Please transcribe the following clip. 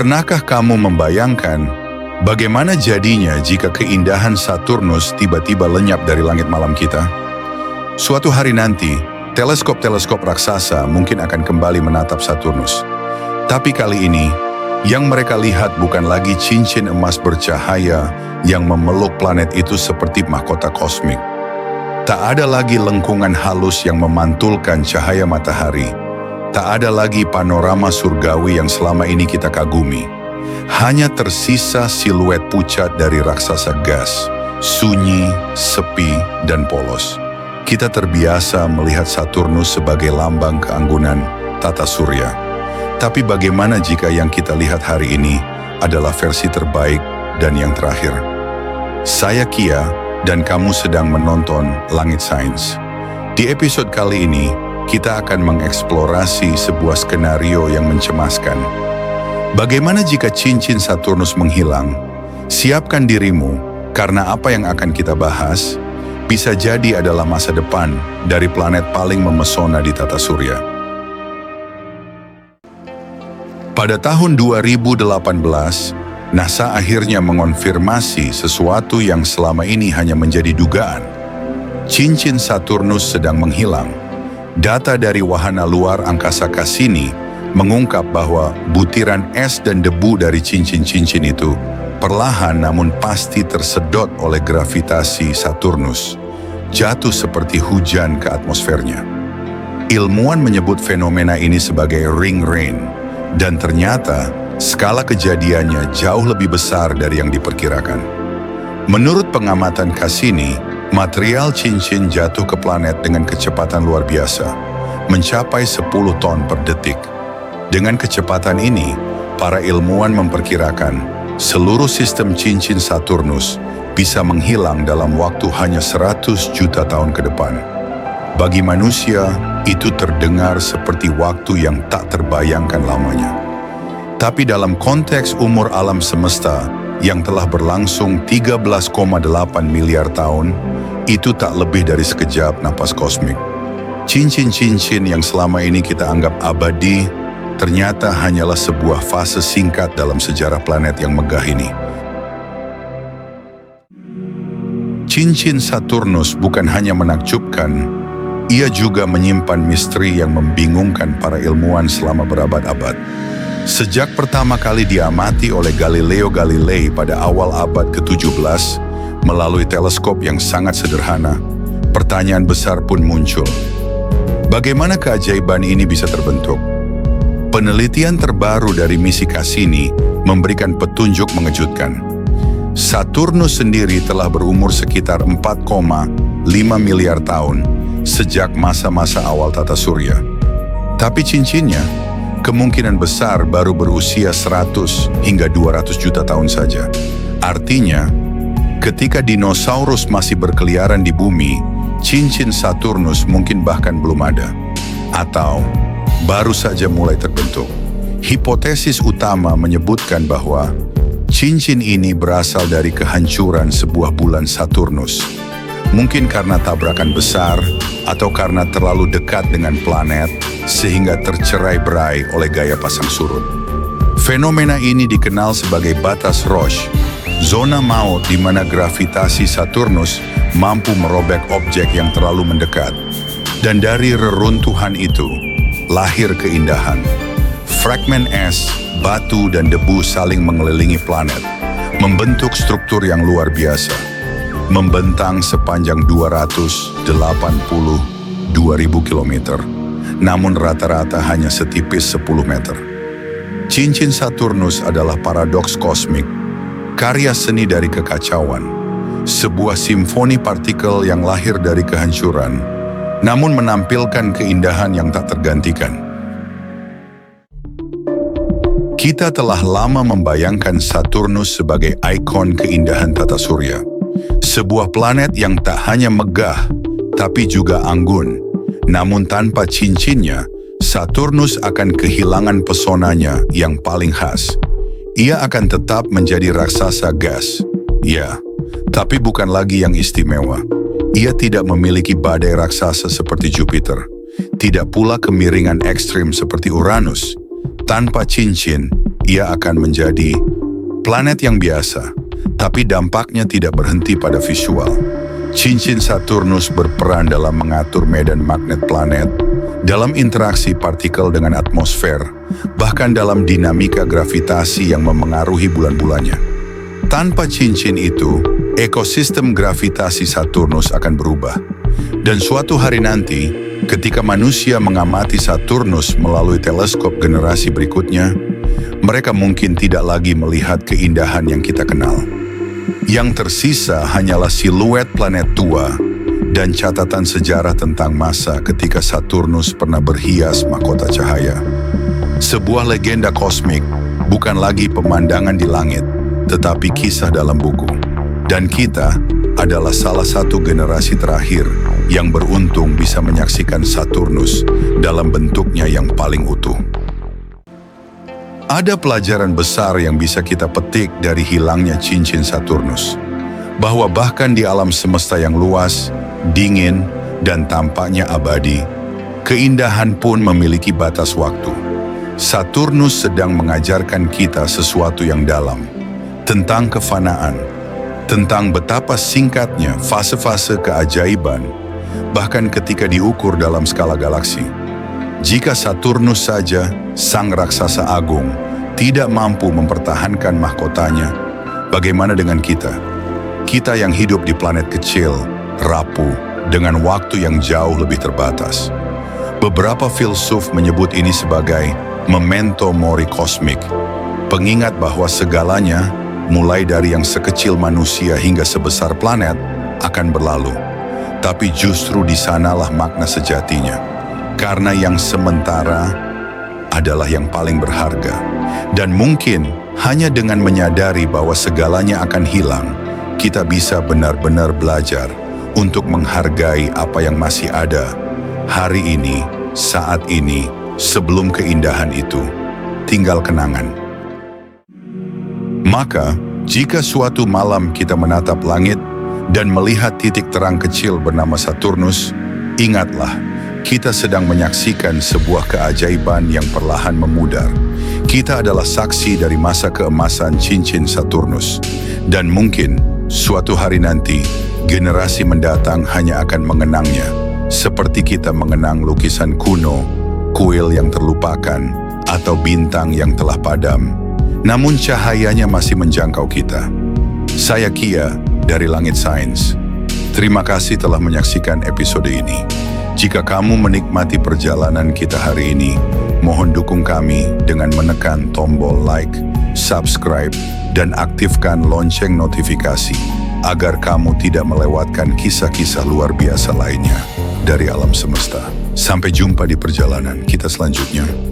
Pernahkah kamu membayangkan bagaimana jadinya jika keindahan Saturnus tiba-tiba lenyap dari langit malam kita? Suatu hari nanti, teleskop-teleskop raksasa mungkin akan kembali menatap Saturnus. Tapi kali ini, yang mereka lihat bukan lagi cincin emas bercahaya yang memeluk planet itu seperti mahkota kosmik. Tak ada lagi lengkungan halus yang memantulkan cahaya matahari. Tak ada lagi panorama surgawi yang selama ini kita kagumi. Hanya tersisa siluet pucat dari raksasa gas, sunyi, sepi, dan polos. Kita terbiasa melihat Saturnus sebagai lambang keanggunan tata surya. Tapi bagaimana jika yang kita lihat hari ini adalah versi terbaik dan yang terakhir? Saya Kia, dan kamu sedang menonton Langit Sains. Di episode kali ini, kita akan mengeksplorasi sebuah skenario yang mencemaskan. Bagaimana jika cincin Saturnus menghilang? Siapkan dirimu, karena apa yang akan kita bahas bisa jadi adalah masa depan dari planet paling memesona di tata surya. Pada tahun 2018, NASA akhirnya mengonfirmasi sesuatu yang selama ini hanya menjadi dugaan. Cincin Saturnus sedang menghilang. Data dari wahana luar angkasa Cassini mengungkap bahwa butiran es dan debu dari cincin-cincin itu perlahan namun pasti tersedot oleh gravitasi Saturnus, jatuh seperti hujan ke atmosfernya. Ilmuwan menyebut fenomena ini sebagai ring rain, dan ternyata skala kejadiannya jauh lebih besar dari yang diperkirakan. Menurut pengamatan Cassini, material cincin jatuh ke planet dengan kecepatan luar biasa, mencapai 10 ton per detik. Dengan kecepatan ini, para ilmuwan memperkirakan seluruh sistem cincin Saturnus bisa menghilang dalam waktu hanya 100 juta tahun ke depan. Bagi manusia, itu terdengar seperti waktu yang tak terbayangkan lamanya. Tapi dalam konteks umur alam semesta yang telah berlangsung 13,8 miliar tahun, itu tak lebih dari sekejap napas kosmik. Cincin-cincin yang selama ini kita anggap abadi, ternyata hanyalah sebuah fase singkat dalam sejarah planet yang megah ini. Cincin Saturnus bukan hanya menakjubkan, ia juga menyimpan misteri yang membingungkan para ilmuwan selama berabad-abad. Sejak pertama kali diamati oleh Galileo Galilei pada awal abad ke-17, melalui teleskop yang sangat sederhana, pertanyaan besar pun muncul. Bagaimana keajaiban ini bisa terbentuk? Penelitian terbaru dari misi Cassini memberikan petunjuk mengejutkan. Saturnus sendiri telah berumur sekitar 4,5 miliar tahun sejak masa-masa awal tata surya. Tapi cincinnya kemungkinan besar baru berusia 100 hingga 200 juta tahun saja. Artinya, ketika dinosaurus masih berkeliaran di bumi, cincin Saturnus mungkin bahkan belum ada, atau baru saja mulai terbentuk. Hipotesis utama menyebutkan bahwa cincin ini berasal dari kehancuran sebuah bulan Saturnus. Mungkin karena tabrakan besar atau karena terlalu dekat dengan planet sehingga tercerai-berai oleh gaya pasang surut. Fenomena ini dikenal sebagai batas Roche, zona maut di mana gravitasi Saturnus mampu merobek objek yang terlalu mendekat. Dan dari reruntuhan itu, lahir keindahan. Fragmen es, batu, dan debu saling mengelilingi planet, membentuk struktur yang luar biasa, membentang sepanjang 282.000 kilometer, namun rata-rata hanya setipis 10 meter. Cincin Saturnus adalah paradoks kosmik, karya seni dari kekacauan, sebuah simfoni partikel yang lahir dari kehancuran, namun menampilkan keindahan yang tak tergantikan. Kita telah lama membayangkan Saturnus sebagai ikon keindahan tata surya, sebuah planet yang tak hanya megah, tapi juga anggun. Namun tanpa cincinnya, Saturnus akan kehilangan pesonanya yang paling khas. Ia akan tetap menjadi raksasa gas. Ya, tapi bukan lagi yang istimewa. Ia tidak memiliki badai raksasa seperti Jupiter. Tidak pula kemiringan ekstrim seperti Uranus. Tanpa cincin, ia akan menjadi planet yang biasa, tapi dampaknya tidak berhenti pada visual. Cincin Saturnus berperan dalam mengatur medan magnet planet, dalam interaksi partikel dengan atmosfer, bahkan dalam dinamika gravitasi yang memengaruhi bulan-bulannya. Tanpa cincin itu, ekosistem gravitasi Saturnus akan berubah. Dan suatu hari nanti, ketika manusia mengamati Saturnus melalui teleskop generasi berikutnya, mereka mungkin tidak lagi melihat keindahan yang kita kenal. Yang tersisa hanyalah siluet planet tua dan catatan sejarah tentang masa ketika Saturnus pernah berhias mahkota cahaya. Sebuah legenda kosmik bukan lagi pemandangan di langit, tetapi kisah dalam buku. Dan kita adalah salah satu generasi terakhir yang beruntung bisa menyaksikan Saturnus dalam bentuknya yang paling utuh. Ada pelajaran besar yang bisa kita petik dari hilangnya cincin Saturnus, bahwa bahkan di alam semesta yang luas, dingin, dan tampaknya abadi, keindahan pun memiliki batas waktu. Saturnus sedang mengajarkan kita sesuatu yang dalam, tentang kefanaan, tentang betapa singkatnya fase-fase keajaiban, bahkan ketika diukur dalam skala galaksi. Jika Saturnus saja, sang raksasa agung, tidak mampu mempertahankan mahkotanya, bagaimana dengan kita? Kita yang hidup di planet kecil, rapuh, dengan waktu yang jauh lebih terbatas. Beberapa filsuf menyebut ini sebagai memento mori kosmik, pengingat bahwa segalanya, mulai dari yang sekecil manusia hingga sebesar planet, akan berlalu. Tapi justru di sanalah makna sejatinya. Karena yang sementara adalah yang paling berharga. Dan mungkin hanya dengan menyadari bahwa segalanya akan hilang, kita bisa benar-benar belajar untuk menghargai apa yang masih ada. Hari ini, saat ini, sebelum keindahan itu, tinggal kenangan. Maka, jika suatu malam kita menatap langit dan melihat titik terang kecil bernama Saturnus, ingatlah, kita sedang menyaksikan sebuah keajaiban yang perlahan memudar. Kita adalah saksi dari masa keemasan cincin Saturnus. Dan mungkin, suatu hari nanti, generasi mendatang hanya akan mengenangnya, seperti kita mengenang lukisan kuno, kuil yang terlupakan, atau bintang yang telah padam. Namun cahayanya masih menjangkau kita. Saya Kia dari Langit Sains. Terima kasih telah menyaksikan episode ini. Jika kamu menikmati perjalanan kita hari ini, mohon dukung kami dengan menekan tombol like, subscribe, dan aktifkan lonceng notifikasi agar kamu tidak melewatkan kisah-kisah luar biasa lainnya dari alam semesta. Sampai jumpa di perjalanan kita selanjutnya.